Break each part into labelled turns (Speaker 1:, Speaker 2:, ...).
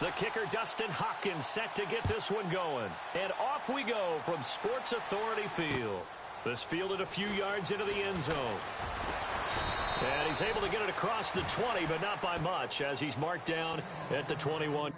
Speaker 1: The kicker, Dustin Hopkins, set to get this one going. And off we go from Sports Authority Field. This fielded a few yards into the end zone. And he's able to get it across the 20, but not by much, as he's marked down at the 21.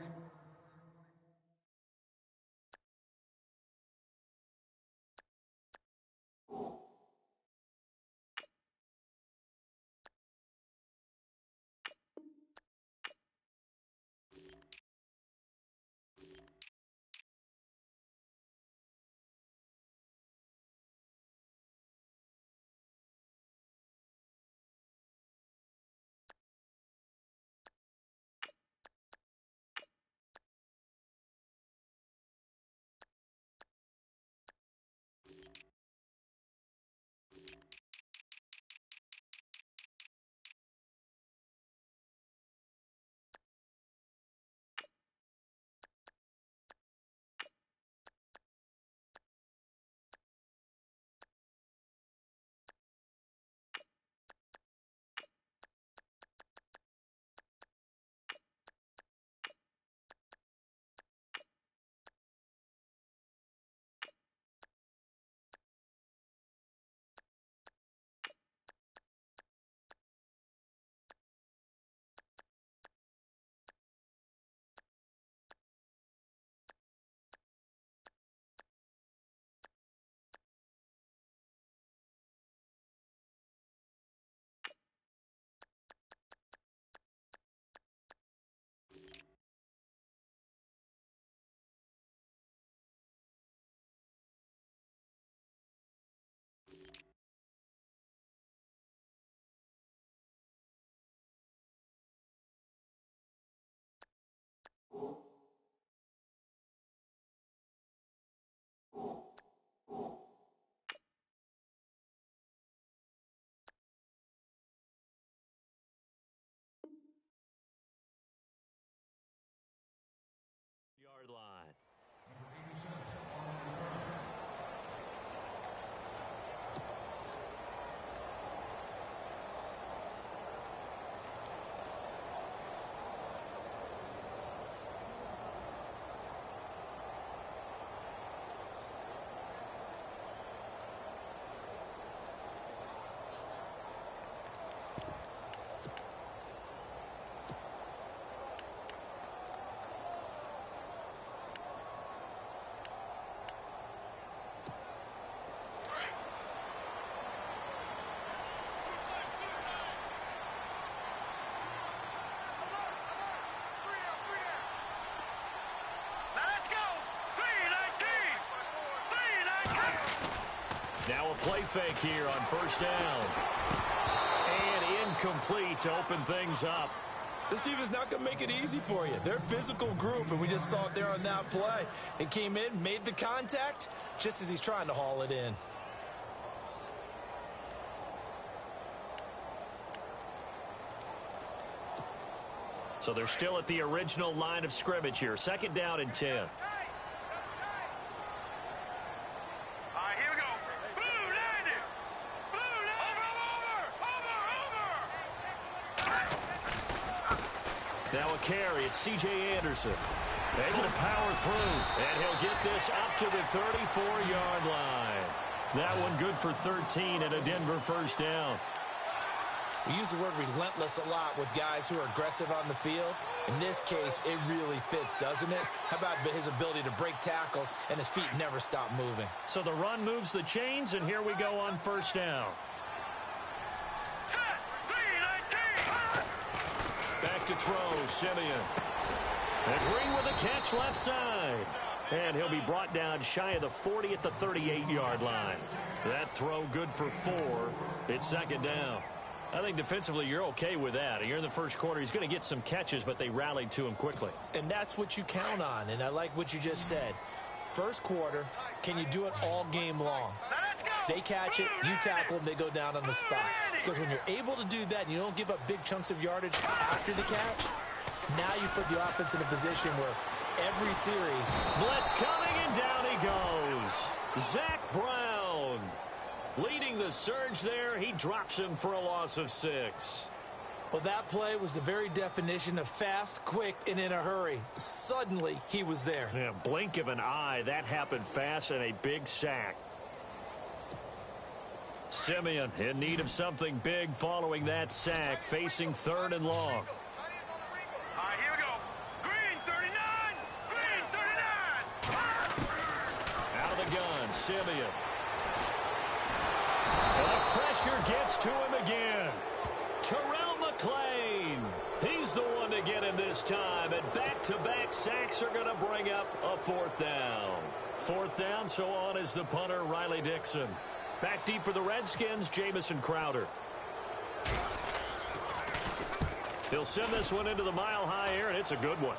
Speaker 1: Yard line. Now a play fake here on first down. And incomplete to open things up.
Speaker 2: This team is not going to make it easy for you. They're a physical group, and we just saw it there on that play. It came in, made the contact, just as he's trying to haul it in.
Speaker 1: So they're still at the original line of scrimmage here. Second down and 10. Now a carry, it's C.J. Anderson. Able to power through, and he'll get this up to the 34-yard line. That one good for 13 and a Denver first down.
Speaker 2: We use the word relentless a lot with guys who are aggressive on the field. In this case, it really fits, doesn't it? How about his ability to break tackles and his feet never stop moving?
Speaker 1: So the run moves the chains, and here we go on first down. Back to throw, Simeon. And Green with a catch left side. And he'll be brought down shy of the 40 at the 38-yard line. That throw good for 4. It's second down. I think defensively you're okay with that. Here in the first quarter, he's going to get some catches, but they rallied to him quickly.
Speaker 2: And that's what you count on, and I like what you just said. First quarter, can you do it all game long? They catch it, you tackle them, they go down on the spot. Because when you're able to do that and you don't give up big chunks of yardage after the catch, now you put the offense in a position where every series...
Speaker 1: Blitz coming, and down he goes. Zach Brown leading the surge there. He drops him for a loss of 6.
Speaker 2: Well, that play was the very definition of fast, quick, and in a hurry. Suddenly, he was there.
Speaker 1: Yeah, blink of an eye. That happened fast and a big sack. Simeon in need of something big following that sack, facing 3rd and long.
Speaker 3: All right, here we go. Green 39. Green 39.
Speaker 1: Out of the gun, Simeon. And the pressure gets to him again. Terrell McClain. He's the one to get him this time. And back-to-back sacks are going to bring up a 4th down. 4th down, so on is the punter, Riley Dixon. Back deep for the Redskins, Jamison Crowder. He'll send this one into the mile-high air, and it's a good one.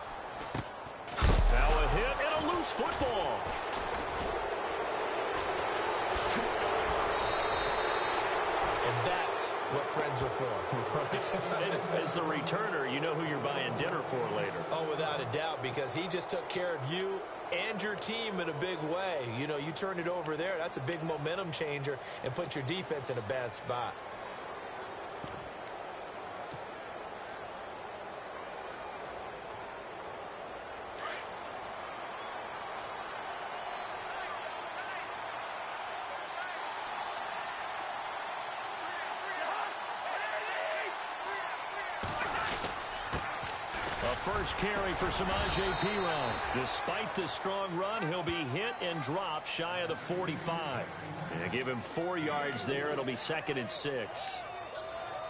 Speaker 1: Now a hit and a loose football.
Speaker 2: And that's what friends are for.
Speaker 1: As the returner, you know who you're buying dinner for later.
Speaker 2: Oh, without a doubt, because he just took care of you and your team in a big way. You know, you turned it over there. That's a big momentum changer and put your defense in a bad spot.
Speaker 1: First carry for Samaje Perine. Despite the strong run, he'll be hit and dropped shy of the 45. And give him 4 yards there. It'll be 2nd and 6.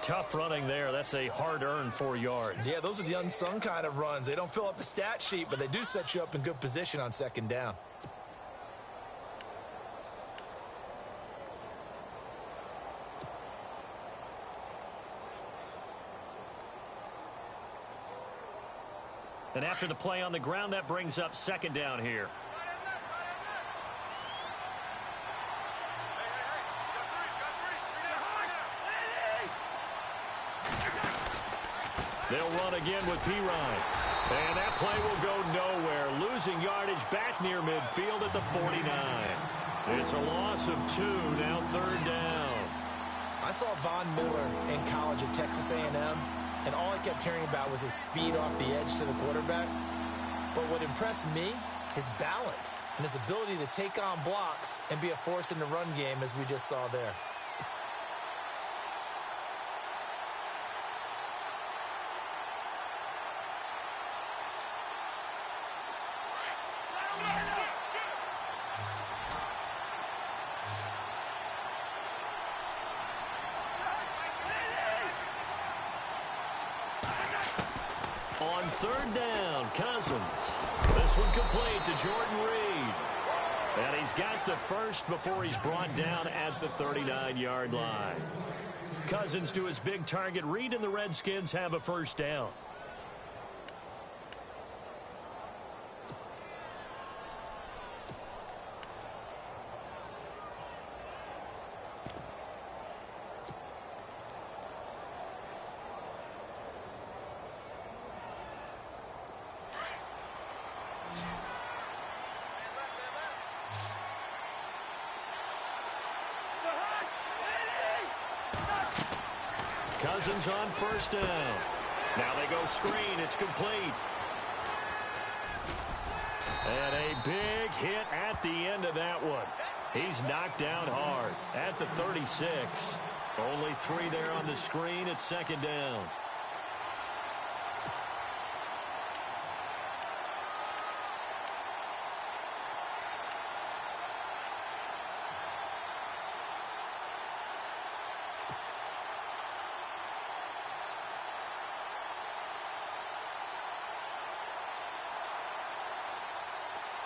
Speaker 1: Tough running there. That's a hard-earned 4 yards.
Speaker 2: Yeah, those are the unsung kind of runs. They don't fill up the stat sheet, but they do set you up in good position on 2nd down.
Speaker 1: And after the play on the ground, that brings up 2nd down here. They'll run again with Perine. And that play will go nowhere. Losing yardage back near midfield at the 49. It's a loss of 2, now 3rd down.
Speaker 2: I saw Von Miller in college at Texas A&M. And all I kept hearing about was his speed off the edge to the quarterback. But what impressed me, his balance and his ability to take on blocks and be a force in the run game, as we just saw there.
Speaker 1: On 3rd down, Cousins. This one complete to Jordan Reed. And he's got the first before he's brought down at the 39-yard line. Cousins to his big target. Reed and the Redskins have a 1st down. Cousins on 1st down. Now they go screen. It's complete. And a big hit at the end of that one. He's knocked down hard at the 36. Only 3 there on the screen at 2nd down.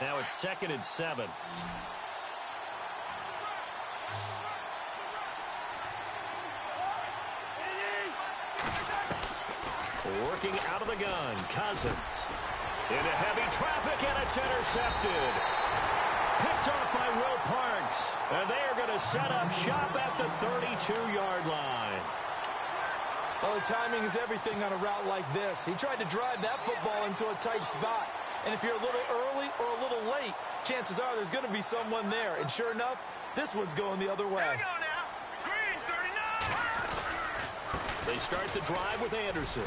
Speaker 1: Now it's 2nd and 7. Working out of the gun, Cousins. Into heavy traffic, and it's intercepted. Picked off by Will Parks. And they are going to set up shop at the 32-yard line.
Speaker 2: Well, the timing is everything on a route like this. He tried to drive that football into a tight spot. And if you're a little early or a little late, chances are there's going to be someone there. And sure enough, this one's going the other way.
Speaker 3: Here we go now. Green 39.
Speaker 1: They start the drive with Anderson.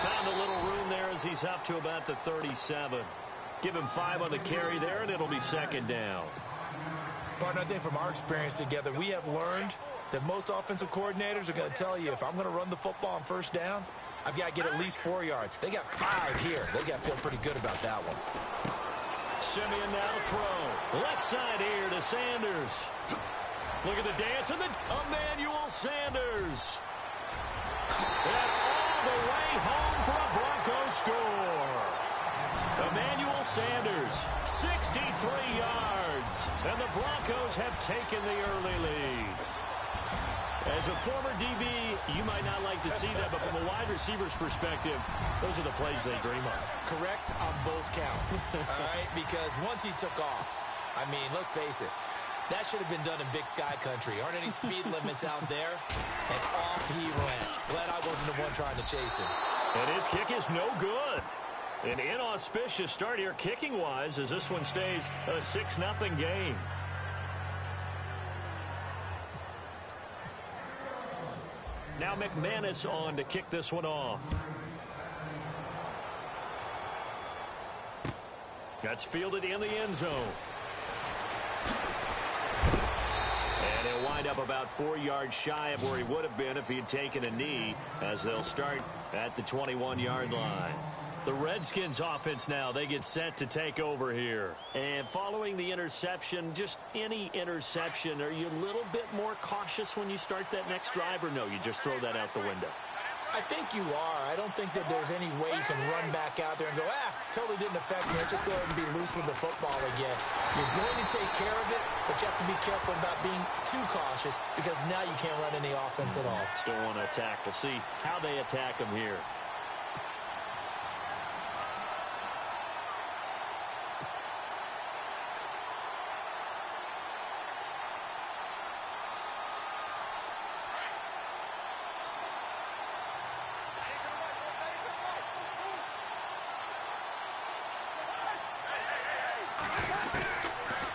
Speaker 1: Found a little room there as he's up to about the 37. Give him 5 on the carry there, and it'll be second down.
Speaker 2: Partner, I think from our experience together, we have learned that most offensive coordinators are going to tell you, if I'm going to run the football on first down, I've got to get at least 4 yards. They got 5 here. They got to feel pretty good about that one.
Speaker 1: Simeon now to throw. Left side here to Sanders. Look at the dance and the Emmanuel Sanders. And all the way home for a Broncos score. Emmanuel Sanders, 63 yards. And the Broncos have taken the early lead. As a former DB, you might not like to see that, but from a wide receiver's perspective, those are the plays they dream of.
Speaker 2: Correct on both counts, all right? Because once he took off, I mean, let's face it, that should have been done in Big Sky Country. Aren't any speed limits out there? And off he went. Glad I wasn't the one trying to chase him.
Speaker 1: And his kick is no good. An inauspicious start here kicking-wise as this one stays a 6-0 game. Now McManus on to kick this one off. That's fielded in the end zone. And he'll wind up about 4 yards shy of where he would have been if he had taken a knee, as they'll start at the 21-yard line. The Redskins offense now, they get set to take over here. And following the interception, just any interception, are you a little bit more cautious when you start that next drive, or no, you just throw that out the window?
Speaker 2: I think you are. I don't think that there's any way you can run back out there and go, totally didn't affect me. Let's just go ahead and be loose with the football again. You're going to take care of it, but you have to be careful about being too cautious because now you can't run any offense at all.
Speaker 1: Still want to attack. We'll see how they attack him here.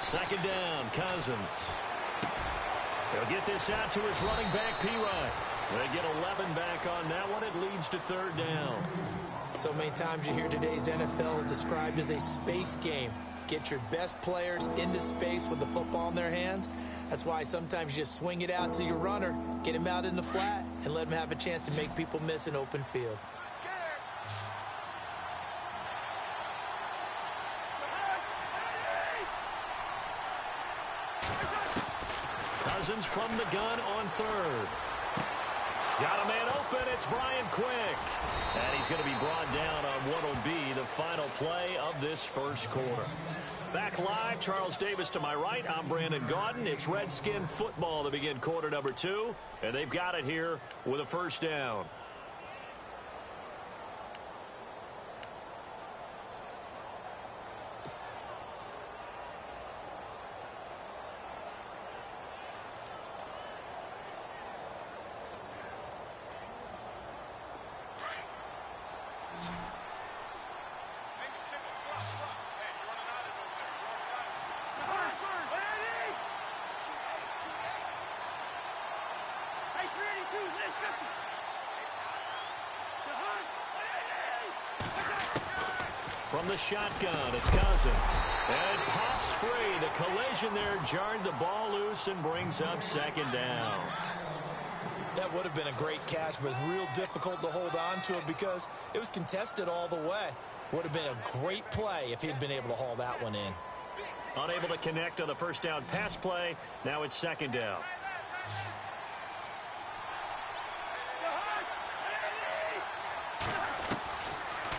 Speaker 1: Second down, Cousins. He'll get this out to his running back, P-Ryan. They get 11 back on that one. It leads to third down.
Speaker 2: So many times you hear today's NFL described as a space game. Get your best players into space with the football in their hands. That's why sometimes you just swing it out to your runner, get him out in the flat, and let him have a chance to make people miss an open field.
Speaker 1: Cousins from the gun on third. Got a man open. It's Brian Quick. And he's going to be brought down on what will be the final play of this first quarter. Back live, Charles Davis to my right. I'm Brandon Gaudin. It's Redskin football to begin quarter number 2. And they've got it here with a first down. From the shotgun, it's Cousins. And it pops free. The collision there jarred the ball loose and brings up second down.
Speaker 2: That would have been a great catch, but it's real difficult to hold on to it because it was contested all the way. Would have been a great play if he'd been able to haul that one in.
Speaker 1: Unable to connect on the first down pass play. Now it's second down.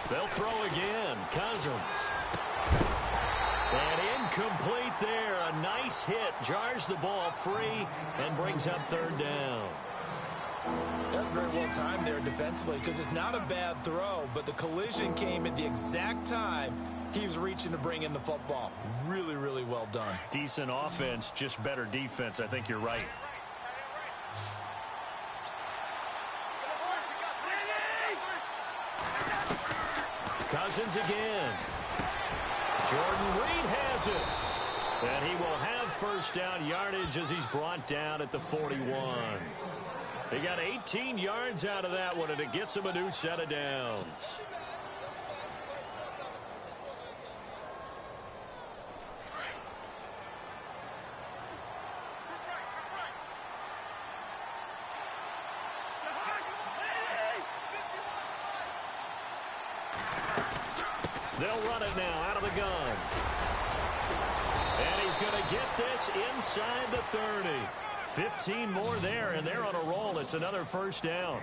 Speaker 1: They'll throw again. Cousins. And incomplete there. A nice hit. Jars the ball free and brings up third down.
Speaker 2: That's very well timed there defensively because it's not a bad throw, but the collision came at the exact time he was reaching to bring in the football. Really, really well done.
Speaker 1: Decent offense, just better defense. I think you're right. Cousins again. Jordan Reed has it. And he will have first down yardage as he's brought down at the 41. He got 18 yards out of that one, and it gets him a new set of downs. They'll run it now out of the gun. And he's going to get this inside the 30. 15 more there, and they're on a roll. It's another first down.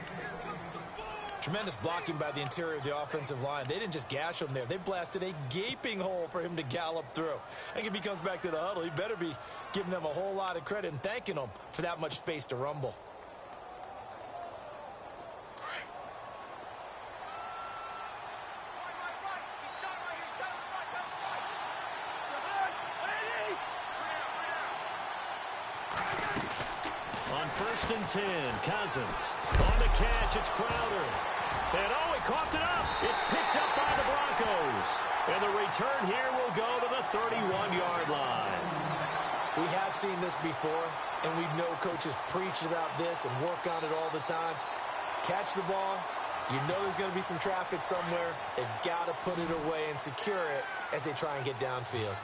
Speaker 2: Tremendous blocking by the interior of the offensive line. They didn't just gash him there. They blasted a gaping hole for him to gallop through. I think if he comes back to the huddle, he better be giving them a whole lot of credit and thanking them for that much space to rumble.
Speaker 1: First and 10, Cousins. On the catch, it's Crowder. And oh, he coughed it up. It's picked up by the Broncos. And the return here will go to the 31-yard line.
Speaker 2: We have seen this before, and we know coaches preach about this and work on it all the time. Catch the ball. You know there's going to be some traffic somewhere. They've got to put it away and secure it as they try and get downfield.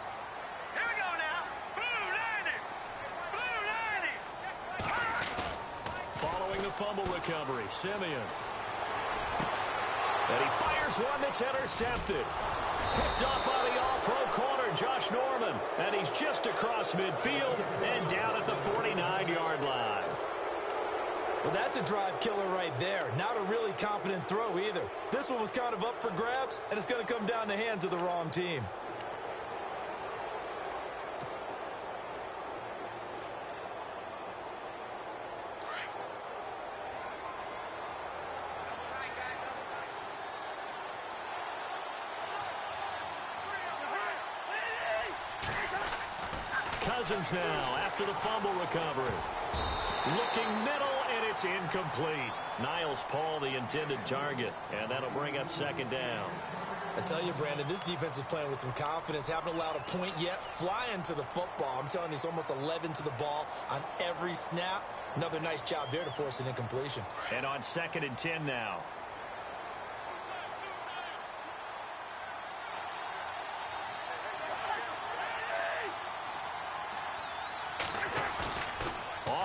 Speaker 1: Fumble recovery, Simeon. And he fires one that's intercepted. Picked off by the all-pro corner, Josh Norman. And he's just across midfield and down at the 49-yard line.
Speaker 2: Well, that's a drive killer right there. Not a really confident throw either. This one was kind of up for grabs, and it's going to come down the hands of the wrong team.
Speaker 1: Cousins now after the fumble recovery. Looking middle, and it's incomplete. Niles Paul, the intended target, and that'll bring up second down.
Speaker 2: I tell you, Brandon, this defense is playing with some confidence. Haven't allowed a point yet. Flying to the football. I'm telling you, it's almost 11 to the ball on every snap. Another nice job there to force an incompletion.
Speaker 1: And on second and 10 now.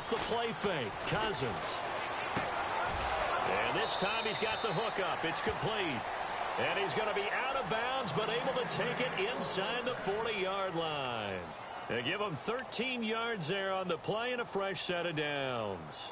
Speaker 1: The play fake, Cousins. And this time he's got the hook up. It's complete. And he's going to be out of bounds, but able to take it inside the 40-yard line. They give him 13 yards there on the play and a fresh set of downs.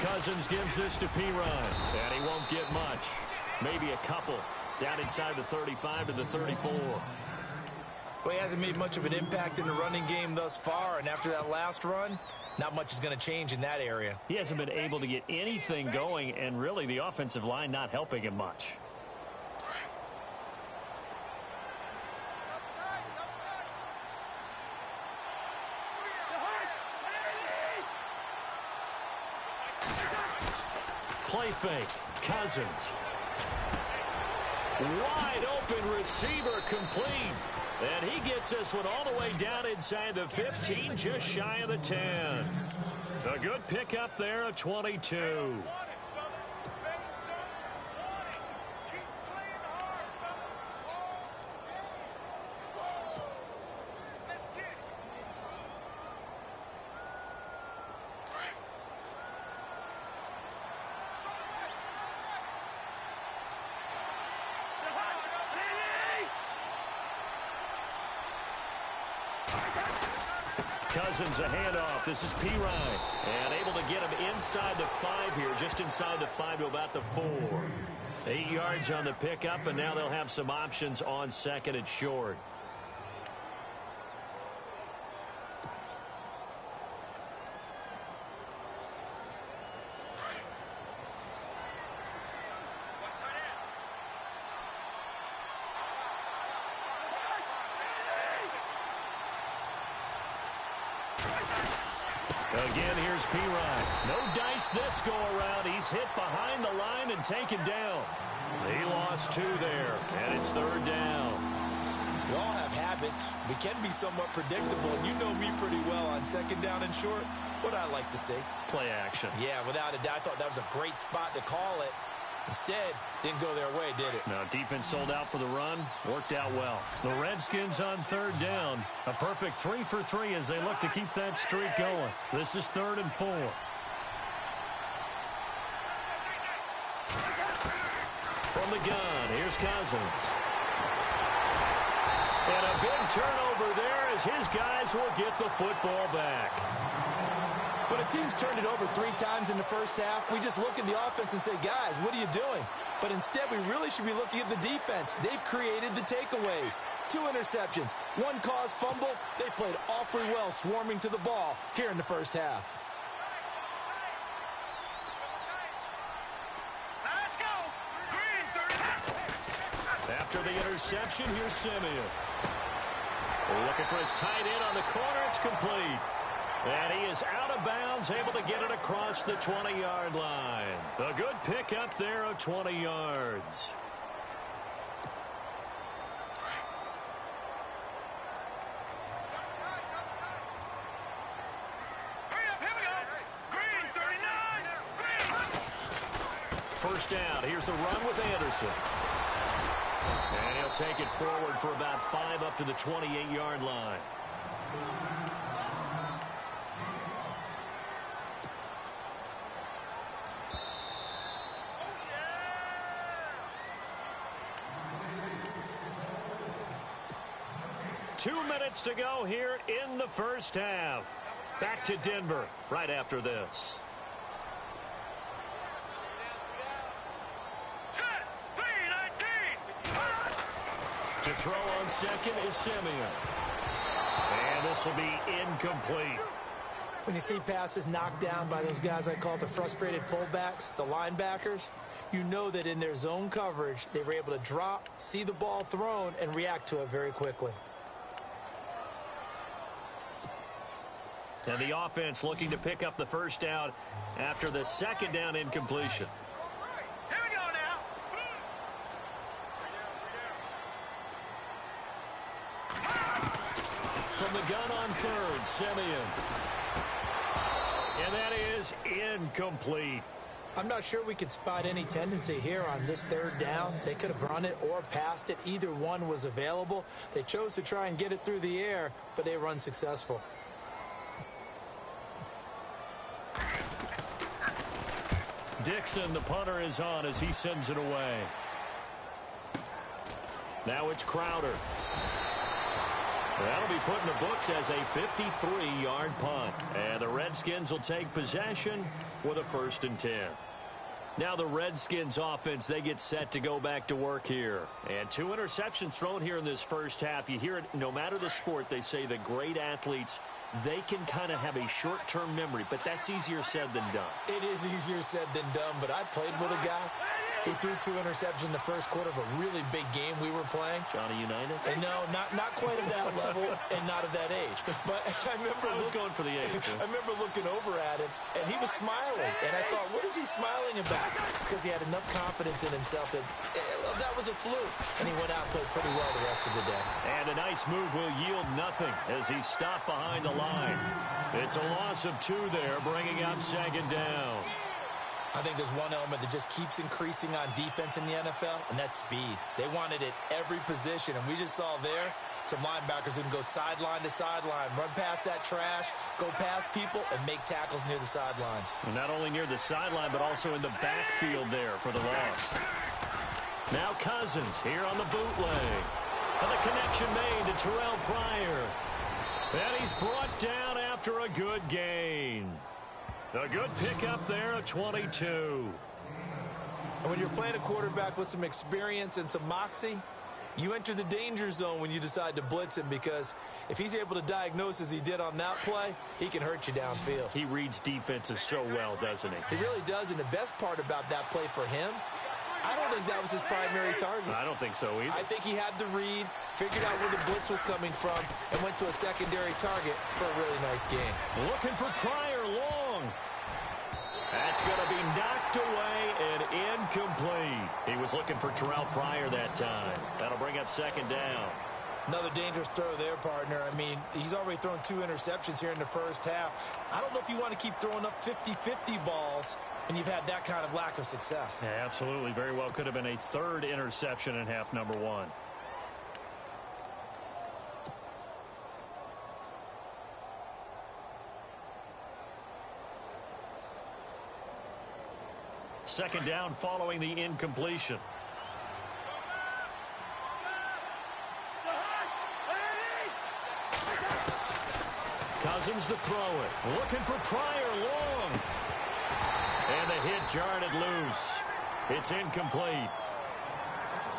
Speaker 1: Cousins gives this to Pirine, and he won't get much. Maybe a couple. Down inside the 35 to the 34.
Speaker 2: Well, he hasn't made much of an impact in the running game thus far, and after that last run, not much is going to change in that area.
Speaker 1: He hasn't been able to get anything going, and really the offensive line not helping him much. Play fake, Cousins. Wide open receiver complete. And he gets this one all the way down inside the 15, just shy of the 10. A good pickup there, a 22. Cousins a handoff. This is Pirine. And able to get him inside the 5 here, just inside the 5 to about the 4. 8 yards on the pickup, and now they'll have some options on second and short. Again, here's P-Ryan. No dice this go-around. He's hit behind the line and taken down. He lost 2 there, and it's 3rd down.
Speaker 2: We all have habits. We can be somewhat predictable, and you know me pretty well on 2nd down and short. What I like to see.
Speaker 1: Play action.
Speaker 2: Yeah, without a doubt. I thought that was a great spot to call it. Instead, didn't go their way, did it?
Speaker 1: No, defense sold out for the run. Worked out well. The Redskins on 3rd down. A perfect 3 for 3 as they look to keep that streak going. This is 3rd and 4. From the gun, here's Cousins. And a big turnover there as his guys will get the football back.
Speaker 2: When a team's turned it over 3 times in the first half, we just look at the offense and say, guys, what are you doing? But instead, we really should be looking at the defense. They've created the takeaways. 2 interceptions, 1 caused fumble. They played awfully well swarming to the ball here in the first half.
Speaker 3: Let's go. Green 30.
Speaker 1: After the interception, here's Simeon. Looking for his tight end on the corner. It's complete. And he is out of bounds, able to get it across the 20-yard line. A good pickup there of 20 yards.
Speaker 3: Hurry up, here we go. Green 39. Green.
Speaker 1: First down. Here's the run with Anderson. And he'll take it forward for about 5 up to the 28-yard line. Two minutes to go here in the first half. Back to Denver right after this.
Speaker 3: Set. 3-19.
Speaker 1: To throw on second is Simeon. And this will be incomplete.
Speaker 2: When you see passes knocked down by those guys I call the frustrated fullbacks, the linebackers, you know that in their zone coverage, they were able to drop, see the ball thrown, and react to it very quickly.
Speaker 1: And the offense looking to pick up the first down after the 2nd down incompletion.
Speaker 3: Here we go now.
Speaker 1: From the gun on 3rd, Simeon. And that is incomplete.
Speaker 2: I'm not sure we could spot any tendency here on this 3rd down. They could have run it or passed it. Either one was available. They chose to try and get it through the air, but they were unsuccessful.
Speaker 1: Dixon, the punter, is on as he sends it away. Now it's Crowder. That'll be put in the books as a 53-yard punt. And the Redskins will take possession with a 1st and 10. Now the Redskins offense, they get set to go back to work here. And 2 interceptions thrown here in this first half. You hear it, no matter the sport, they say the great athletes, they can kind of have a short-term memory, but that's easier said than done.
Speaker 2: It is easier said than done, but I played with a guy who threw 2 interceptions in the first quarter of a really big game we were playing.
Speaker 1: Johnny Unitas?
Speaker 2: And no, not quite of that level and not of that age. But I remember
Speaker 1: I was going for the age.
Speaker 2: I remember looking over at him, and he was smiling. And I thought, what is he smiling about? It's because he had enough confidence in himself that that was a fluke. And he went out and played pretty well the rest of the day.
Speaker 1: And a nice move will yield nothing as he's stopped behind the line. It's a loss of 2 there, bringing up 2nd down.
Speaker 2: I think there's one element that just keeps increasing on defense in the NFL, and that's speed. They want it at every position, and we just saw there some linebackers who can go sideline to sideline, run past that trash, go past people, and make tackles near the sidelines.
Speaker 1: And not only near the sideline, but also in the backfield there for the loss. Now Cousins here on the bootleg. And the connection made to Terrell Pryor. And he's brought down after a good gain. A good pickup there of 22.
Speaker 2: And when you're playing a quarterback with some experience and some moxie, you enter the danger zone when you decide to blitz him, because if he's able to diagnose as he did on that play, he can hurt you downfield.
Speaker 1: He reads defenses so well, doesn't he?
Speaker 2: He really does, and the best part about that play for him I don't think that was his primary target.
Speaker 1: I don't think so either.
Speaker 2: I think he had the read, figured out where the blitz was coming from, and went to a secondary target for a really nice game.
Speaker 1: Looking for Pryor long. That's going to be knocked away and incomplete. He was looking for Terrell Pryor that time. That'll bring up second down.
Speaker 2: Another dangerous throw there, partner. I mean, he's already thrown 2 interceptions here in the first half. I don't know if you want to keep throwing up 50-50 balls when you've had that kind of lack of success.
Speaker 1: Yeah, absolutely. Very well could have been a 3rd interception in half number 1. Second down following the incompletion. Cousins to throw it. Looking for Pryor long. And the hit jarred it loose. It's incomplete.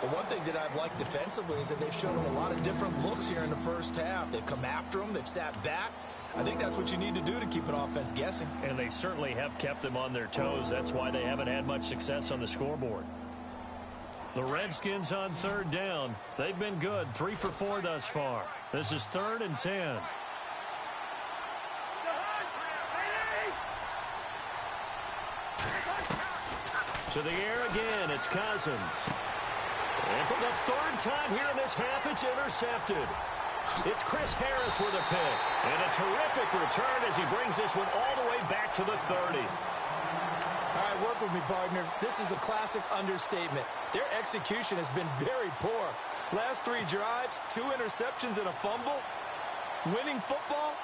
Speaker 2: Well, one thing that I've liked defensively is that they've shown him a lot of different looks here in the first half. They've come after him. They've sat back. I think that's what you need to do to keep an offense guessing.
Speaker 1: And they certainly have kept them on their toes. That's why they haven't had much success on the scoreboard. The Redskins on 3rd down. They've been good. 3 for 4 thus far. This is 3rd and 10. To the air again, it's Cousins. And for the 3rd time here in this half, it's intercepted. It's Chris Harris with a pick. And a terrific return as he brings this one all the way back to the 30.
Speaker 2: All right, work with me, partner. This is a classic understatement. Their execution has been very poor. Last 3 drives, 2 interceptions and a fumble. Winning football?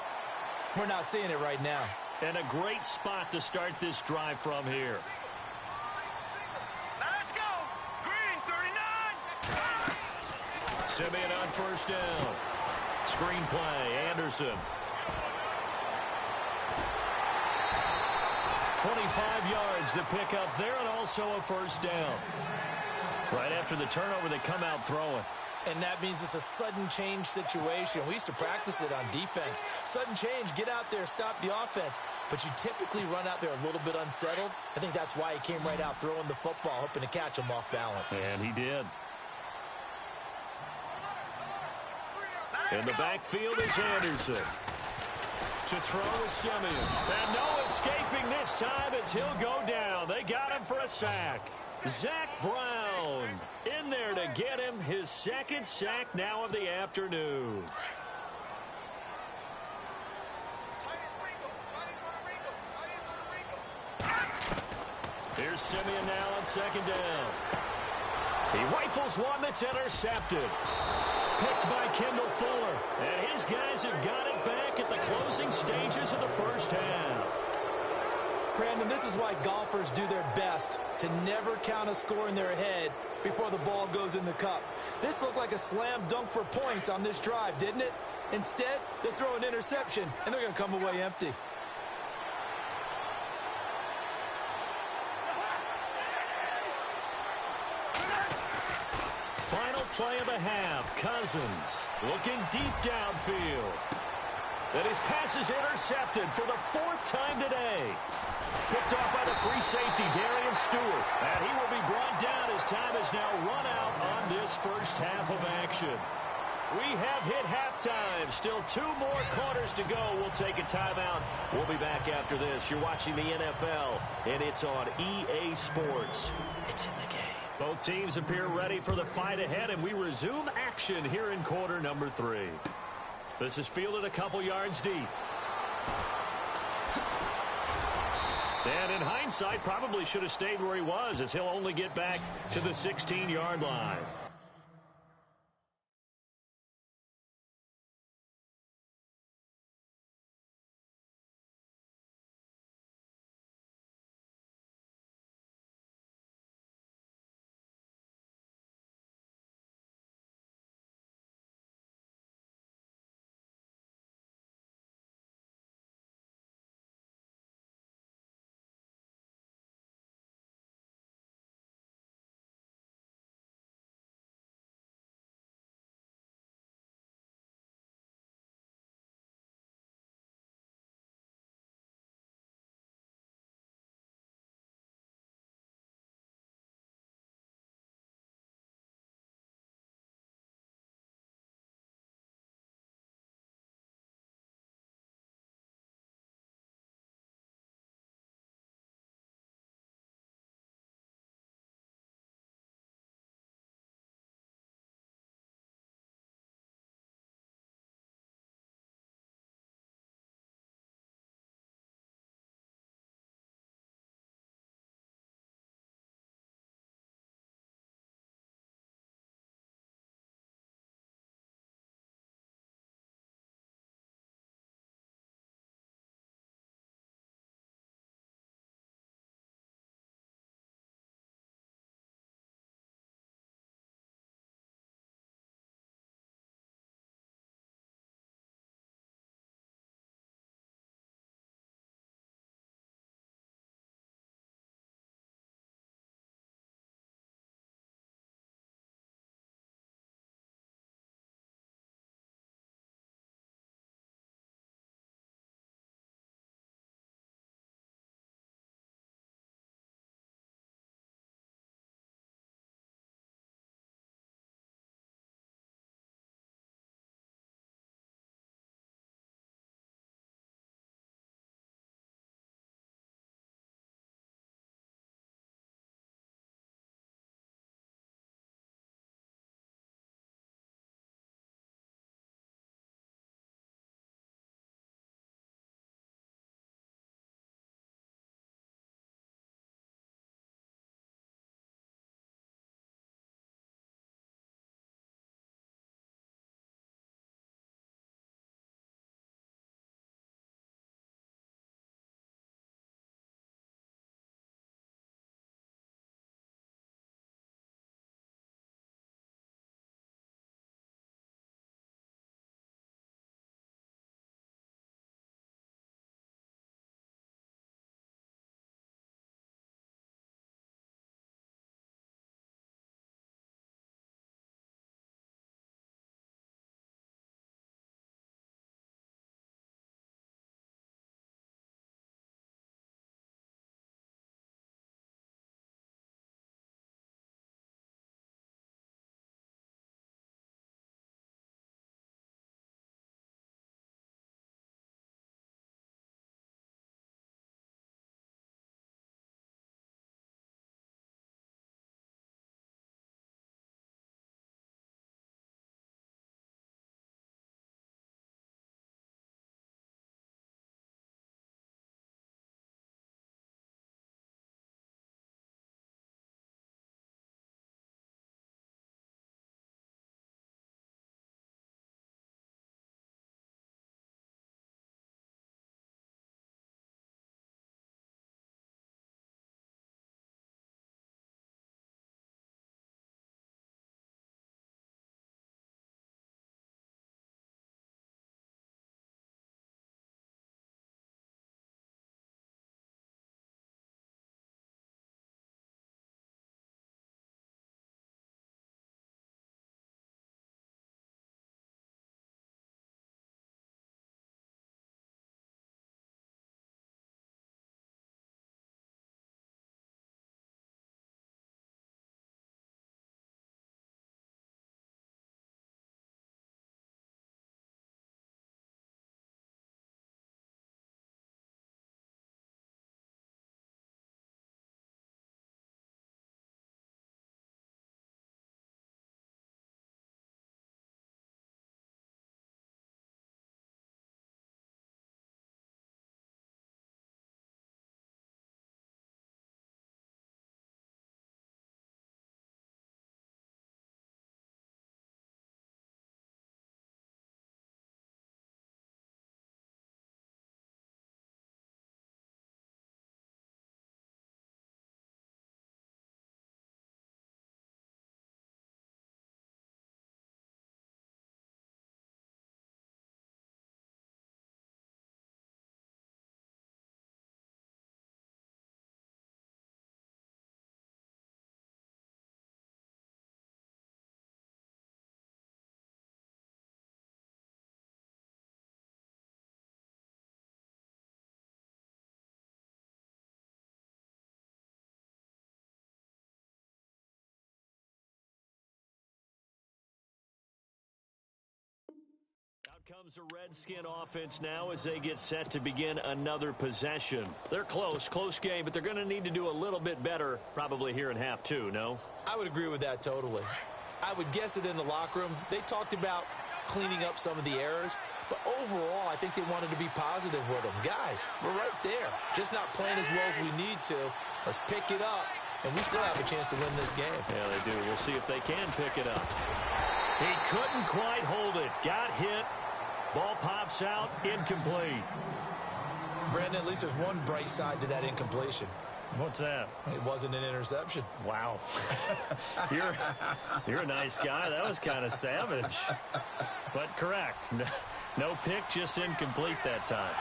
Speaker 2: We're not seeing it right now.
Speaker 1: And a great spot to start this drive from here.
Speaker 3: Let's go. Green, 39.
Speaker 1: Simeon on 1st down. Screen play, Anderson. 25 yards to pick up there, and also a 1st down. Right after the turnover, they come out throwing.
Speaker 2: And that means it's a sudden change situation. We used to practice it on defense. Sudden change, get out there, stop the offense. But you typically run out there a little bit unsettled. I think that's why he came right out throwing the football, hoping to catch him off balance.
Speaker 1: And he did. In the backfield is Anderson. To throw is Simeon. And no escaping this time as he'll go down. They got him for a sack. Zach Brown in there to get him his 2nd sack now of the afternoon. Here's Simeon now on 2nd down. He rifles one that's intercepted. Picked by Kendall Fuller. And his guys have got it back at the closing stages of the first half.
Speaker 2: Brandon, this is why golfers do their best to never count a score in their head before the ball goes in the cup. This looked like a slam dunk for points on this drive, didn't it? Instead, they throw an interception, and they're going to come away empty.
Speaker 1: Final play of the half. Cousins looking deep downfield. And his pass is intercepted for the 4th time today. Picked off by the free safety, Darian Stewart. And he will be brought down as time has now run out on this first half of action. We have hit halftime. Still 2 more quarters to go. We'll take a timeout. We'll be back after this. You're watching the NFL, and it's on EA Sports. It's in the game. Both teams appear ready for the fight ahead, and we resume action here in quarter number 3. This is fielded a couple yards deep. And in hindsight, probably should have stayed where he was, as he'll only get back to the 16-yard line. Comes a Redskin offense now as they get set to begin another possession. They're close game, but they're going to need to do a little bit better probably here in half two, no?
Speaker 2: I would agree with that totally. I would guess it in the locker room. They talked about cleaning up some of the errors, but overall I think they wanted to be positive with them. Guys, we're right there. Just not playing as well as we need to. Let's pick it up, and we still have a chance to win this game.
Speaker 1: Yeah, they do. We'll see if they can pick it up. He couldn't quite hold it. Got hit. Ball pops out, incomplete.
Speaker 2: Brandon, at least there's one bright side to that incompletion.
Speaker 1: What's that?
Speaker 2: It wasn't an interception.
Speaker 1: Wow. You're a nice guy. That was kind of savage. But correct. No pick, just incomplete that time.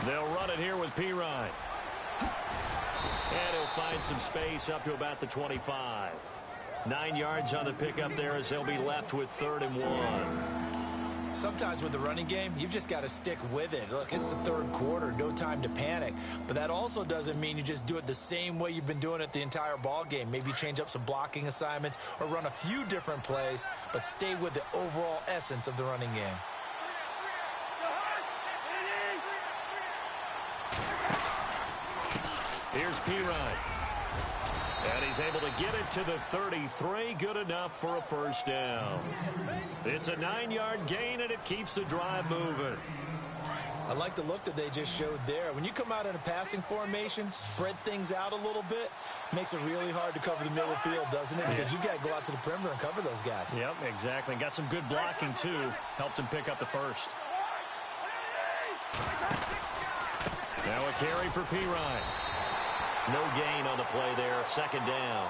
Speaker 1: They'll run it here with Pirine. And he'll find some space up to about the 25. 9 yards on the pickup there as they'll be left with 3rd and 1.
Speaker 2: Sometimes with the running game, you've just got to stick with it. Look, it's the 3rd quarter, no time to panic. But that also doesn't mean you just do it the same way you've been doing it the entire ball game. Maybe change up some blocking assignments or run a few different plays, but stay with the overall essence of the running game.
Speaker 1: Here's Pirine. And he's able to get it to the 33. Good enough for a first down. It's a 9-yard gain, and it keeps the drive moving.
Speaker 2: I like the look that they just showed there. When you come out in a passing formation, spread things out a little bit, makes it really hard to cover the middle of the field, doesn't it? Because you got to go out to the perimeter and cover those guys.
Speaker 1: Yep, exactly. Got some good blocking, too. Helped him pick up the first. Now a carry for Pirine. No gain on the play there, 2nd down.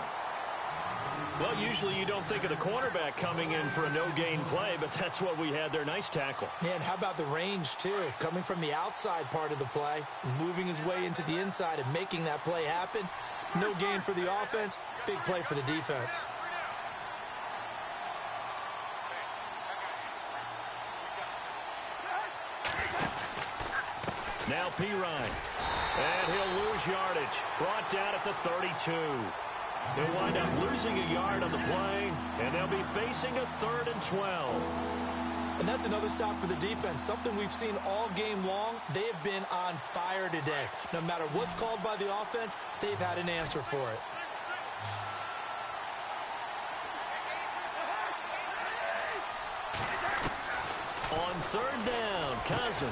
Speaker 1: Well, usually you don't think of the cornerback coming in for a no-gain play, but that's what we had there. Nice tackle.
Speaker 2: Man, how about the range, too? Coming from the outside part of the play, moving his way into the inside and making that play happen. No gain for the offense, big play for the defense.
Speaker 1: Now Pirine. And he'll lose yardage. Brought down at the 32. He'll wind up losing a yard on the play, and they'll be facing a 3rd and 12.
Speaker 2: And that's another stop for the defense. Something we've seen all game long. They have been on fire today. No matter what's called by the offense, they've had an answer for it.
Speaker 1: On 3rd down, Cousins.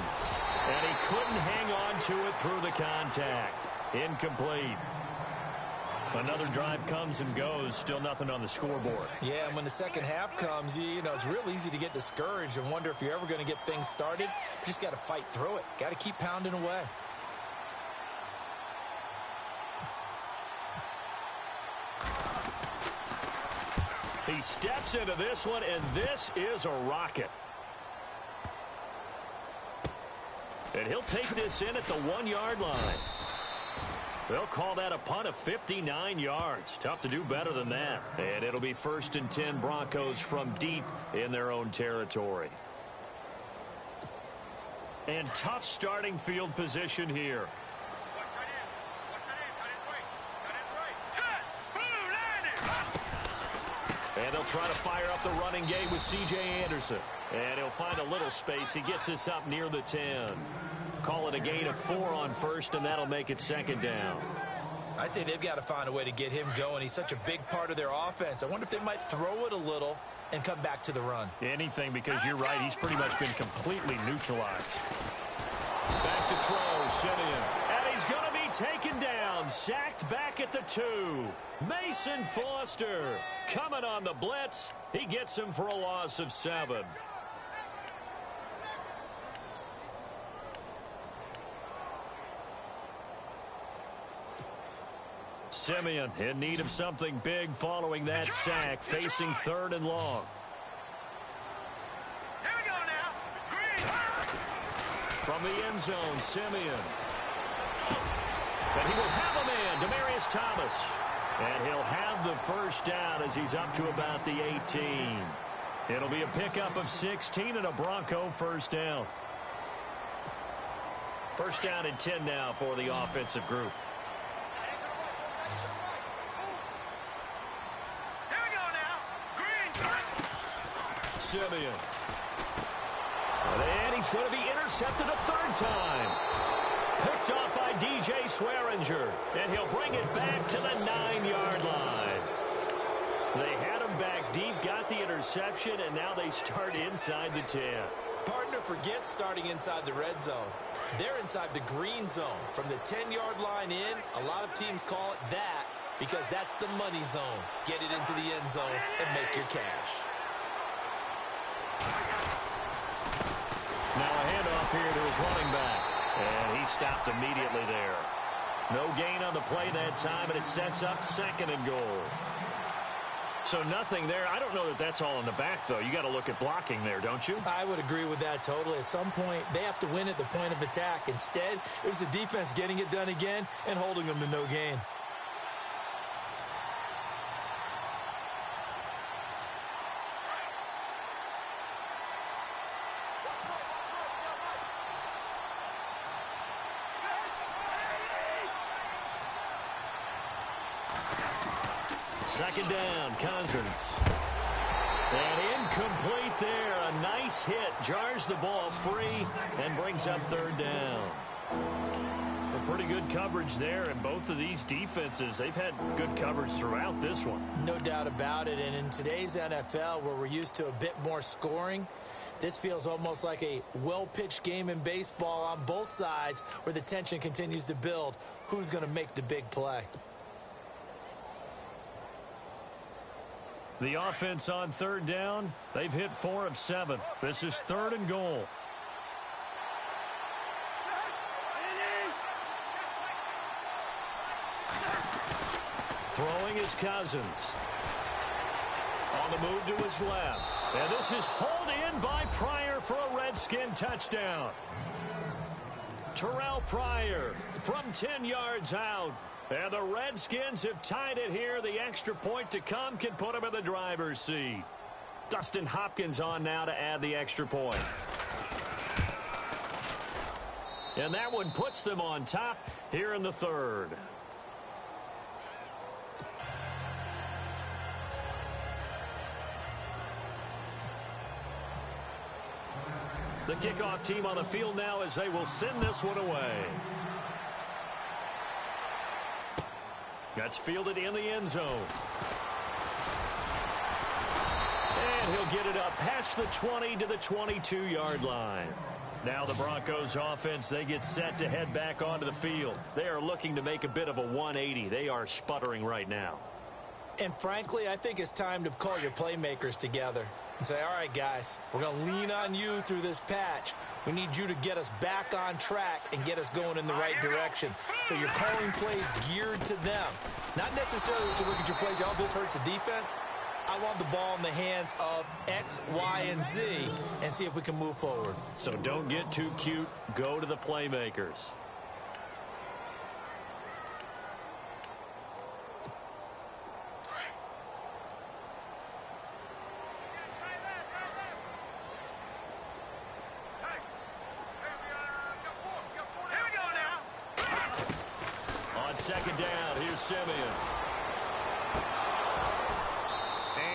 Speaker 1: And he couldn't hang on to it through the contact. Incomplete. Another drive comes and goes. Still nothing on the scoreboard.
Speaker 2: Yeah, and when the second half comes, you know, it's real easy to get discouraged and wonder if you're ever going to get things started. You just got to fight through it. Got to keep pounding away.
Speaker 1: He steps into this one, and this is a rocket. And he'll take this in at the 1-yard line. They'll call that a punt of 59 yards. Tough to do better than that. And it'll be 1st and 10 Broncos from deep in their own territory. And tough starting field position here. And they'll try to fire up the running game with C.J. Anderson. And he'll find a little space. He gets this up near the 10. Call it a gain of 4 on 1st, and that'll make it 2nd down.
Speaker 2: I'd say they've got to find a way to get him going. He's such a big part of their offense. I wonder if they might throw it a little and come back to the run.
Speaker 1: Anything, because you're right. He's pretty much been completely neutralized. Back to throw, Simeon. And he's going to be taken down. Sacked back at the 2. Mason Foster coming on the blitz. He gets him for a loss of 7. Simeon in need of something big following that sack, facing 3rd and long.
Speaker 3: Here we go now. Green.
Speaker 1: From the end zone, Simeon. And he will have a man, Demaryius Thomas. And he'll have the first down as he's up to about the 18. It'll be a pickup of 16 and a Bronco first down. First down and 10 now for the offensive group.
Speaker 3: Here we go now.
Speaker 1: Simeon. And he's going to be intercepted a third time. Picked off by DJ Swearinger. And he'll bring it back to the 9-yard line. They had him back deep, got the interception, and now they start inside the 10.
Speaker 2: Partner forgets starting inside the red zone. They're inside the green zone. From the 10-yard line in, a lot of teams call it that because that's the money zone. Get it into the end zone and make your cash.
Speaker 1: Now a handoff here to his running back. And he stopped immediately there. No gain on the play that time, and it sets up 2nd and goal. So nothing there. I don't know that that's all in the back, though. You got to look at blocking there, don't you?
Speaker 2: I would agree with that totally. At some point, they have to win at the point of attack. Instead, it was the defense getting it done again and holding them to no gain.
Speaker 1: Second down, Cousins. And incomplete there. A nice hit. Jars the ball free and brings up 3rd down. A pretty good coverage there, and both of these defenses, they've had good coverage throughout this one.
Speaker 2: No doubt about it. And in today's NFL, where we're used to a bit more scoring, this feels almost like a well-pitched game in baseball on both sides where the tension continues to build. Who's going to make the big play?
Speaker 1: The offense on 3rd down, they've hit 4 of 7. This is 3rd and goal. Throwing is Cousins. On the move to his left. And this is hauled in by Pryor for a Redskin touchdown. Terrell Pryor from 10 yards out. And the Redskins have tied it here. The extra point to come can put them in the driver's seat. Dustin Hopkins on now to add the extra point. And that one puts them on top here in the 3rd. The kickoff team on the field now as they will send this one away. That's fielded in the end zone. And he'll get it up past the 20 to the 22-yard line. Now the Broncos offense, they get set to head back onto the field. They are looking to make a bit of a 180. They are sputtering right now.
Speaker 2: And frankly, I think it's time to call your playmakers together and say, all right, guys, we're going to lean on you through this patch. We need you to get us back on track and get us going in the right direction. So you're calling plays geared to them. Not necessarily to look at your plays, oh, this hurts the defense. I want the ball in the hands of X, Y, and Z and see if we can move forward.
Speaker 1: So don't get too cute. Go to the playmakers. Second down, here's Simeon.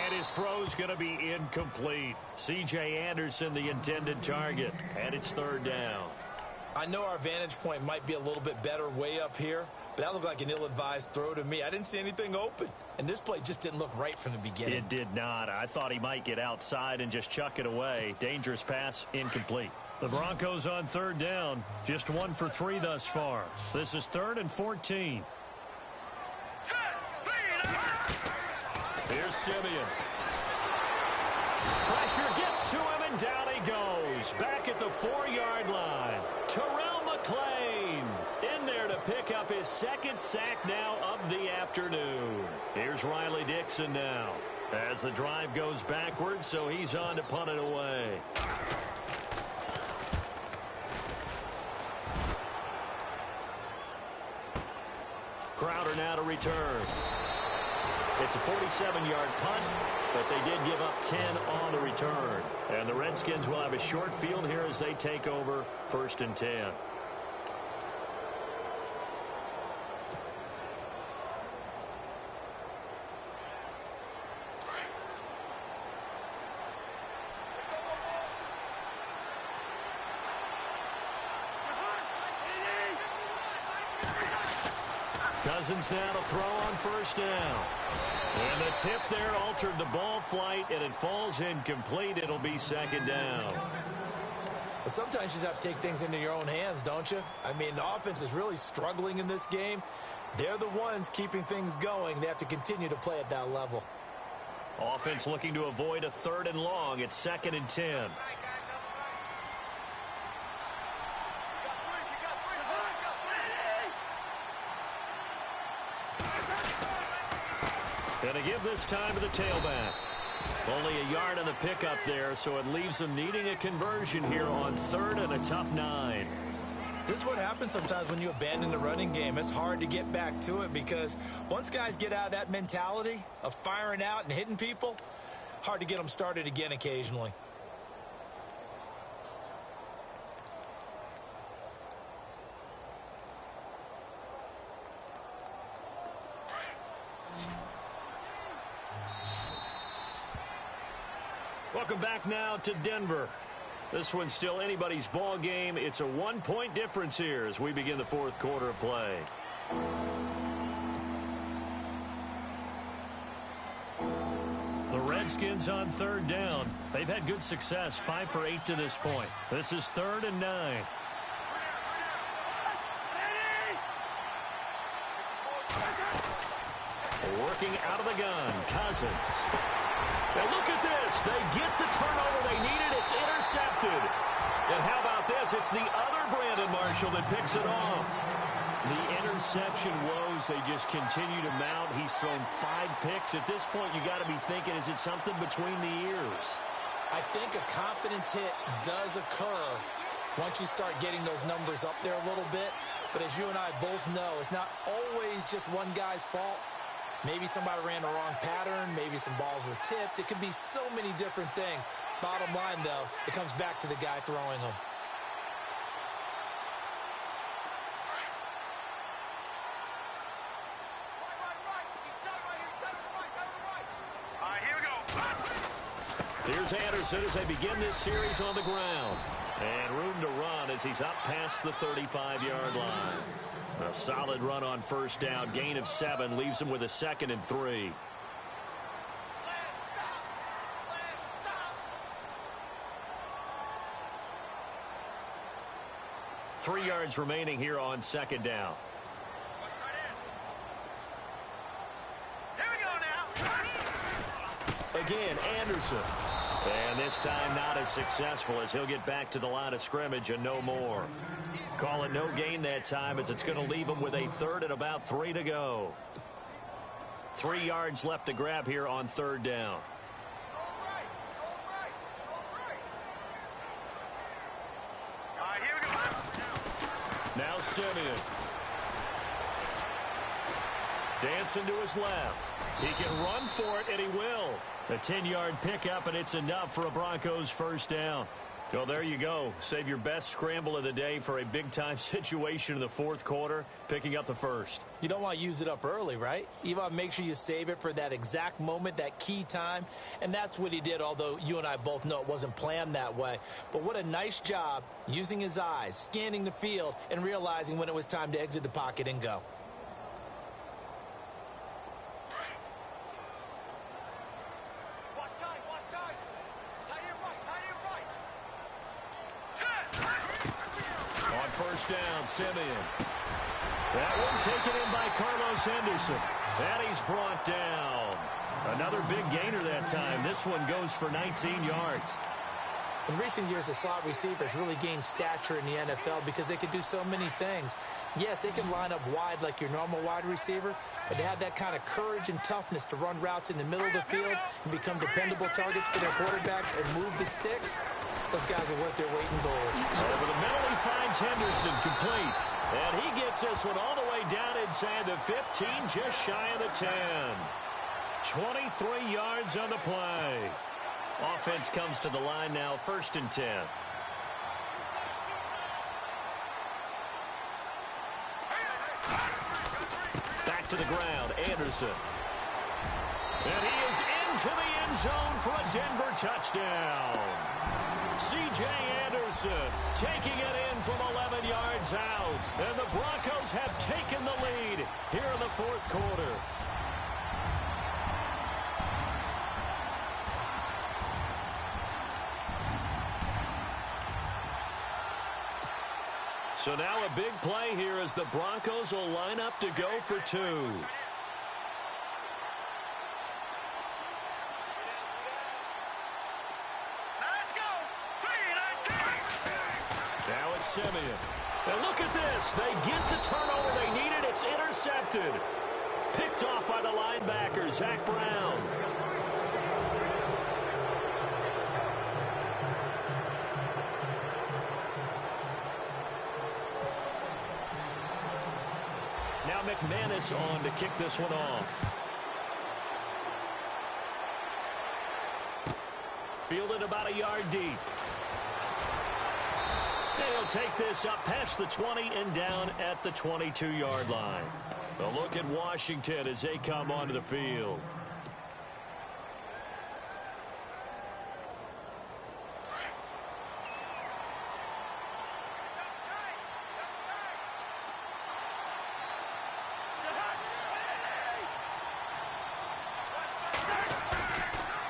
Speaker 1: And his throw's going to be incomplete. C.J. Anderson, the intended target, and it's 3rd down.
Speaker 2: I know our vantage point might be a little bit better way up here, but that looked like an ill-advised throw to me. I didn't see anything open, and this play just didn't look right from the beginning.
Speaker 1: It did not. I thought he might get outside and just chuck it away. Dangerous pass, incomplete. The Broncos on 3rd down, just 1 for 3 thus far. This is 3rd and 14. Here's Simeon. Pressure gets to him, and down he goes. Back at the 4-yard line. Terrell McClain in there to pick up his 2nd sack now of the afternoon. Here's Riley Dixon now as the drive goes backwards, so he's on to punt it away. Crowder now to return. It's a 47-yard punt, but they did give up 10 on the return. And the Redskins will have a short field here as they take over 1st and 10. Cousins now to throw on first down. And the tip there altered the ball flight, and it falls incomplete. It'll be second down.
Speaker 2: Well, sometimes you just have to take things into your own hands, don't you? I mean, the offense is really struggling in this game. They're the ones keeping things going. They have to continue to play at that level.
Speaker 1: Offense looking to avoid a 3rd and long. It's 2nd and 10. Going to give this time to the tailback. Only a yard on the pickup there, so it leaves them needing a conversion here on 3rd and a tough 9.
Speaker 2: This is what happens sometimes when you abandon the running game. It's hard to get back to it because once guys get out of that mentality of firing out and hitting people, hard to get them started again occasionally.
Speaker 1: Welcome back now to Denver. This one's still anybody's ball game. It's a 1-point difference here as we begin the 4th quarter of play. The Redskins on 3rd down. They've had good success, 5 for 8 to this point. This is 3rd and 9. Working out of the gun, Cousins. Now look at this. They get the turnover they needed. It's intercepted. And how about this? It's the other Brandon Marshall that picks it off. The interception woes, they just continue to mount. He's thrown 5 picks. At this point, you got to be thinking, is it something between the ears?
Speaker 2: I think a confidence hit does occur once you start getting those numbers up there a little bit. But as you and I both know, it's not always just one guy's fault. Maybe somebody ran the wrong pattern. Maybe some balls were tipped. It could be so many different things. Bottom line, though, it comes back to the guy throwing them.
Speaker 3: All right, here we go.
Speaker 1: Here's Anderson as they begin this series on the ground. And room to run as he's up past the 35-yard line. A solid run on first down. Gain of 7 leaves him with a 2nd and 3. Three yards remaining here on 2nd down.
Speaker 3: Here we go now.
Speaker 1: Again, Anderson. And this time not as successful as he'll get back to the line of scrimmage and no more. Call it no gain that time as it's going to leave him with a 3rd and about 3 to go. 3 yards left to grab here on 3rd down.
Speaker 3: All right, here we go.
Speaker 1: Now Simeon. Dancing to his left. He can run for it, and he will. A 10-yard pickup, and it's enough for a Broncos first down. So there you go. Save your best scramble of the day for a big-time situation in the 4th quarter, picking up the first.
Speaker 2: You don't want to use it up early, right? You want to make sure you save it for that exact moment, that key time. And that's what he did, although you and I both know it wasn't planned that way. But what a nice job using his eyes, scanning the field, and realizing when it was time to exit the pocket and go.
Speaker 1: First down, Simeon. That one taken in by Carlos Henderson. And he's brought down. Another big gainer that time. This one goes for 19 yards.
Speaker 2: In recent years, the slot receivers really gained stature in the NFL because they could do so many things. Yes, they can line up wide like your normal wide receiver, but they have that kind of courage and toughness to run routes in the middle of the field and become dependable targets for their quarterbacks and move the sticks. Those guys are worth their weight in gold.
Speaker 1: Over the middle, he finds Henderson complete. And he gets this one all the way down inside the 15, just shy of the 10. 23 yards on the play. Offense comes to the line now, 1st and 10. Back to the ground, Anderson. And he is into the end zone for a Denver touchdown. C.J. Anderson taking it in from 11 yards out. And the Broncos have taken the lead here in the fourth quarter. So now a big play here as the Broncos will line up to go for two.
Speaker 3: Let's go. 3 and 2.
Speaker 1: Now it's Simeon. And look at this. They get the turnover they needed. It's intercepted. Picked off by the linebacker, Zach Brown. Now McManus on to kick this one off. Fielded about a yard deep. And he'll take this up past the 20 and down at the 22-yard line. A look at Washington as they come onto the field.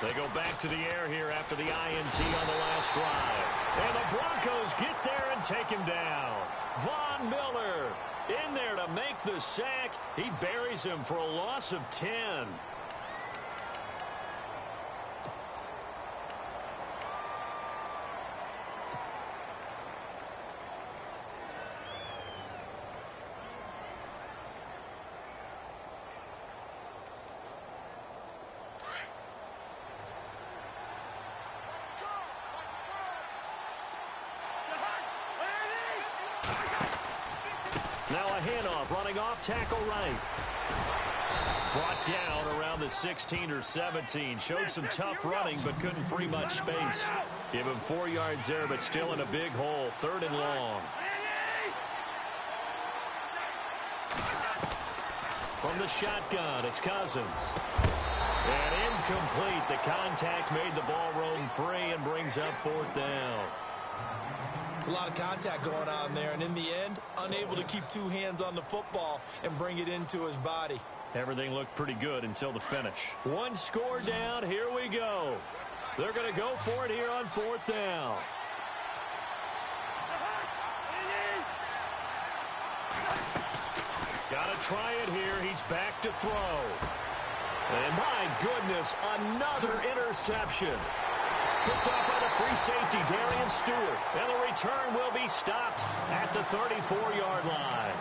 Speaker 1: They go back to the air here after the INT on the last drive. And the Broncos get there and take him down. Von Miller in there to make the sack. He buries him for a loss of 10. Now a handoff, running off, tackle right. Brought down around the 16 or 17. Showed some tough running, but couldn't free much space. Give him 4 yards there, but still in a big hole. 3rd and long. From the shotgun, it's Cousins. And incomplete. The contact made the ball roam free and brings up 4th down.
Speaker 2: It's a lot of contact going on there, and in the end, unable to keep 2 hands on the football and bring it into his body.
Speaker 1: Everything looked pretty good until the finish. 1 score down. Here we go. They're going to go for it here on 4th down. Got to try it here. He's back to throw. And my goodness, another interception. Picked up by the free safety, Darian Stewart. And the return will be stopped at the 34-yard line.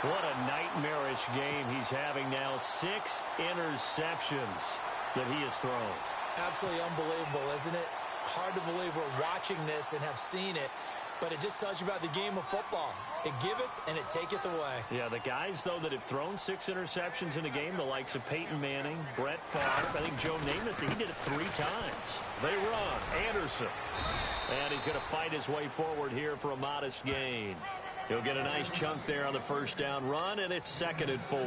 Speaker 1: What a nightmarish game he's having now. 6 interceptions that he has thrown.
Speaker 2: Absolutely unbelievable, isn't it? Hard to believe we're watching this and have seen it, but it just tells you about the game of football. It giveth and it taketh away.
Speaker 1: Yeah, the guys, though, that have thrown 6 interceptions in a game, the likes of Peyton Manning, Brett Favre, I think Joe Namath, he did it 3 times. They run. Anderson. And he's going to fight his way forward here for a modest gain. He'll get a nice chunk there on the 1st down run, and it's 2nd and 4.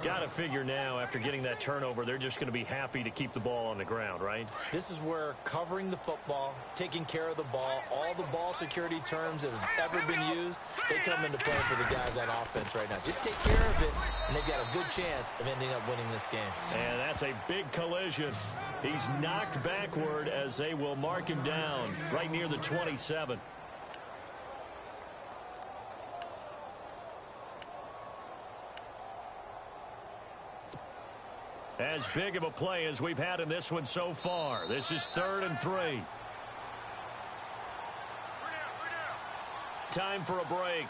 Speaker 1: Got to figure now, after getting that turnover, they're just going to be happy to keep the ball on the ground, right?
Speaker 2: This is where covering the football, taking care of the ball, all the ball security terms that have ever been used, they come into play for the guys on offense right now. Just take care of it, and they've got a good chance of ending up winning this game.
Speaker 1: And that's a big collision. He's knocked backward as they will mark him down right near the 27. As big of a play as we've had in this one so far. This is 3rd and 3. Time for a break.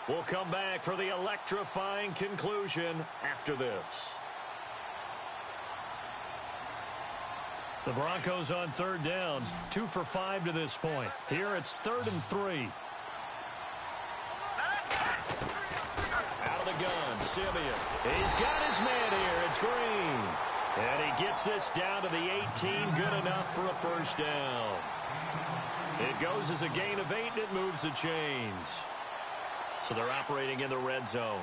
Speaker 1: We'll come back for the electrifying conclusion after this. The Broncos on 3rd down. 2 for 5 to this point. Here it's 3rd and 3. Out of the gun, Simeon. He's got his man here. It's Green. And he gets this down to the 18. Good enough for a 1st down. It goes as a gain of 8, and it moves the chains. So they're operating in the red zone.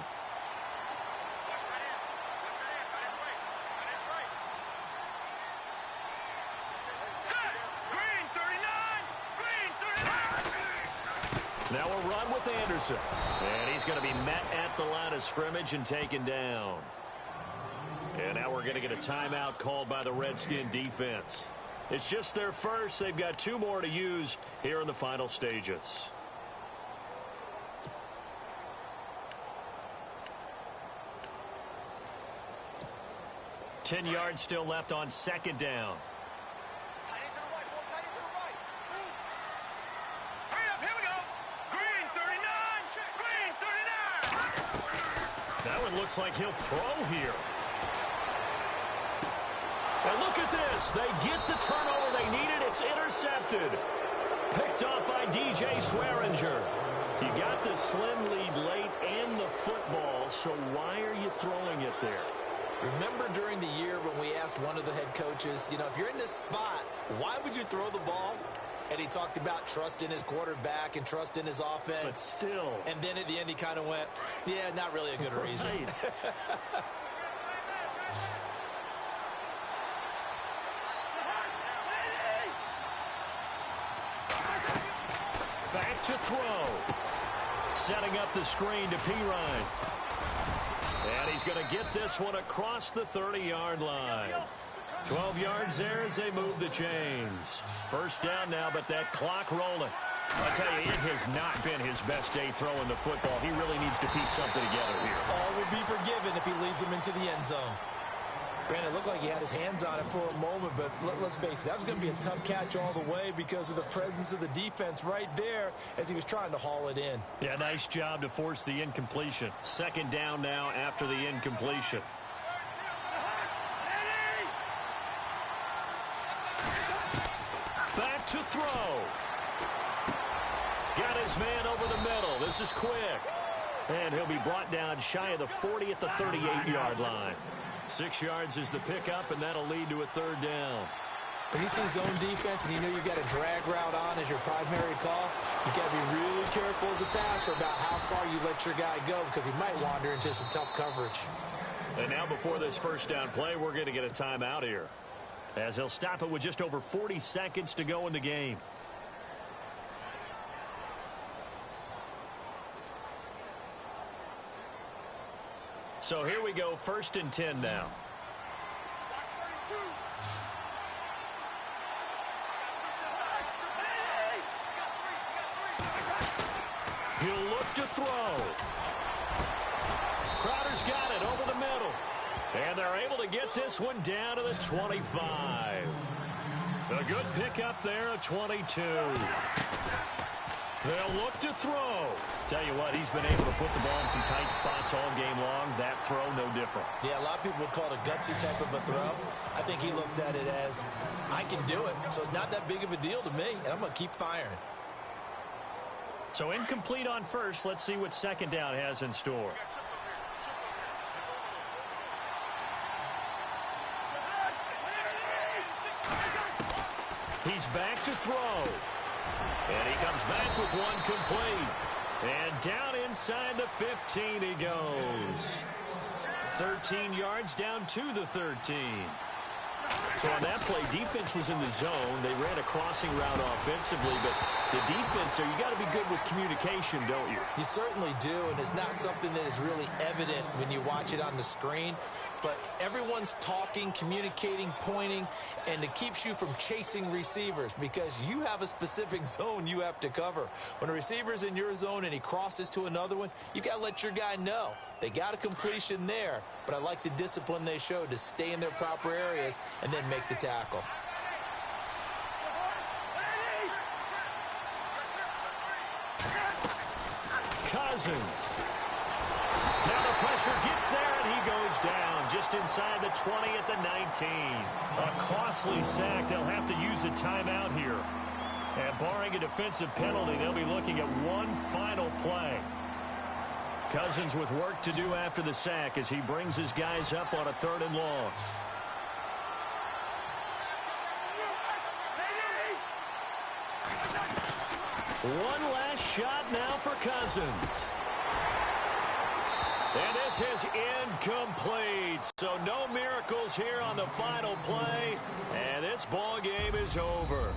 Speaker 1: Now a run with Anderson. And he's going to be met at the line of scrimmage and taken down. And now we're going to get a timeout called by the Redskin defense. It's just their first. They've got 2 more to use here in the final stages. Ten yards still left on second down.
Speaker 3: Hurry up, here we go. Green 39. Green 39.
Speaker 1: That one looks like he'll throw here. And look at this. They get the turnover they needed. It's intercepted. Picked off by DJ Swearinger. You got the slim lead late and the football, so why are you throwing it there?
Speaker 2: Remember during the year when we asked one of the head coaches, you know, if you're in this spot, why would you throw the ball? And he talked about trust in his quarterback and trust in his offense.
Speaker 1: But still.
Speaker 2: And then at the end he kind of went, yeah, not really a good reason.
Speaker 1: Back to throw. Setting up the screen to Pirine. And he's going to get this one across the 30-yard line. 12 yards there as they move the chains. First down now, but that clock rolling. I'll tell you, it has not been his best day throwing the football. He really needs to piece something together here.
Speaker 2: All will be forgiven if he leads them into the end zone. Brandon, it looked like he had his hands on it for a moment, but let's face it, that was going to be a tough catch all the way because of the presence of the defense right there as he was trying to haul it in.
Speaker 1: Yeah, nice job to force the incompletion. Second down now after the incompletion. Back to throw. Got his man over the middle. This is quick. And he'll be brought down shy of the 40 at the 38-yard line. 6 yards is the pickup, and that'll lead to a third down.
Speaker 2: When you see zone defense and you know you've got a drag route on as your primary call, you've got to be really careful as a passer about how far you let your guy go because he might wander into some tough coverage.
Speaker 1: And now before this first down play, we're going to get a timeout here, as he'll stop it with just over 40 seconds to go in the game. So here we go, 1st and 10 now. He'll look to throw. Crowder's got it over the middle. And they're able to get this one down to the 25. A good pickup there, a 22. They'll look to throw. Tell you what, he's been able to put the ball in some tight spots all game long. That throw, no different.
Speaker 2: Yeah, a lot of people would call it a gutsy type of a throw. I think he looks at it as, I can do it, so it's not that big of a deal to me, and I'm going to keep firing.
Speaker 1: So incomplete on first. Let's see what second down has in store. He's back to throw. And he comes back with one complete. And down inside the 15 he goes. 13 yards down to the 13. So on that play, defense was in the zone. They ran a crossing route offensively, but the defense there, you got to be good with communication, don't you?
Speaker 2: You certainly do, and it's not something that is really evident when you watch it on the screen. But everyone's talking, communicating, pointing, and it keeps you from chasing receivers because you have a specific zone you have to cover. When a receiver's in your zone and he crosses to another one, you got to let your guy know. They got a completion there, but I like the discipline they showed to stay in their proper areas and then make the tackle.
Speaker 1: Cousins. Now the pressure gets there, and he goes down just inside the 20 at the 19. A costly sack. They'll have to use a timeout here. And barring a defensive penalty, they'll be looking at one final play. Cousins with work to do after the sack as he brings his guys up on a 3rd and long. One last shot now for Cousins. And this is incomplete. So no miracles here on the final play. And this ball game is over.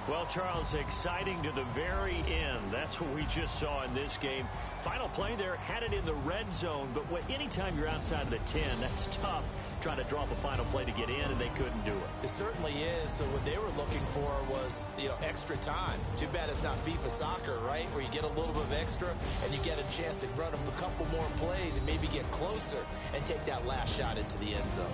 Speaker 1: Well, Charles, exciting to the very end. That's what we just saw in this game. Final play there, had it in the red zone, but anytime you're outside of the 10, that's tough. Trying to drop a final play to get in, and they couldn't do it.
Speaker 2: It certainly is. So what they were looking for was, extra time. Too bad it's not FIFA soccer, right, where you get a little bit of extra and you get a chance to run up a couple more plays and maybe get closer and take that last shot into the end zone.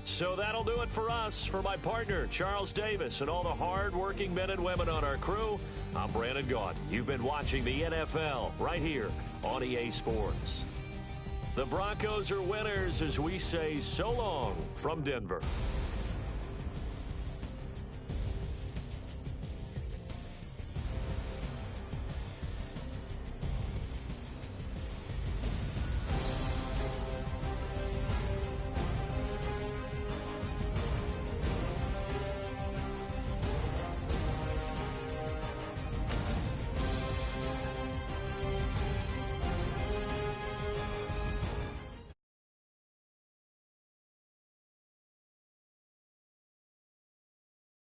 Speaker 1: So that'll do it for us. For my partner, Charles Davis, and all the hard-working men and women on our crew, I'm Brandon Gaudin. You've been watching the NFL right here on EA Sports. The Broncos are winners as we say so long from Denver.